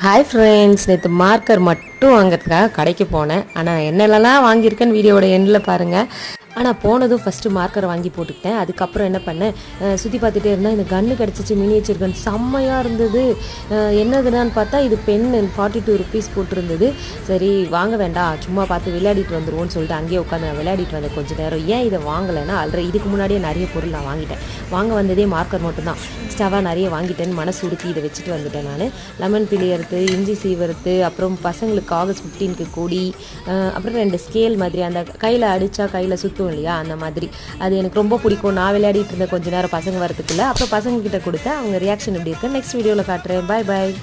Hi friends, நேற்று marker மட்டும் வாங்கிறதுக்காக கடைக்கு போனேன். ஆனால் என்னென்னலாம் வாங்கியிருக்கேன்னு வீடியோட எண்டில் பாருங்கள். ஆனால் போனதும் ஃபஸ்ட்டு மார்க்கர் வாங்கி போட்டுக்கிட்டேன். அதுக்கப்புறம் என்ன பண்ணேன், சுற்றி பார்த்துட்டே இருந்தேன். இந்த கன்று கிடச்சிச்சு, மினியேச்சர் கன் செம்மையாக இருந்தது. என்னதுனான்னு பார்த்தா இது பென் 42 ருபீஸ் போட்டிருந்தது. சரி வாங்க வேண்டாம், சும்மா பார்த்து விளையாடிட்டு வந்துடுவோன்னு சொல்லிட்டு அங்கேயே உட்காந்து நான் விளையாடிட்டு வந்தேன் கொஞ்சம் நேரம். ஏன் இதை வாங்கலைன்னா, ஆல்ரெடி இதுக்கு முன்னாடியே நிறைய பொருள் நான் வாங்கிட்டேன். வாங்க வந்ததே மார்க்கர் மட்டும்தான். எக்ஸ்ட்ராவாக நிறைய வாங்கிட்டேன்னு மனசு உடுத்தி இதை வச்சுட்டு வந்துட்டேன் நான். லெமன் பிழியறது, இஞ்சி சீவறது, அப்புறம் பசங்களுக்கு ஆகஸ்ட் 15க்கு கூடி, அப்புறம் 2 ஸ்கேல் மாதிரி அந்த கையில் அடித்தா கையில் சுற்றும் இல்லையா, அந்த மாதிரி. அது எனக்கு ரொம்ப பிடிக்கும். நான் விளையாடிட்டு இருந்தேன் கொஞ்ச நேரம் பசங்க வரதுக்குள்ள. அப்புறம் பசங்க கிட்ட கொடுத்தேன். அவங்க ரியாக்ஷன் எப்படி இருக்குன்னு நெக்ஸ்ட் வீடியோவில் காட்டுறேன். பாய் பாய்.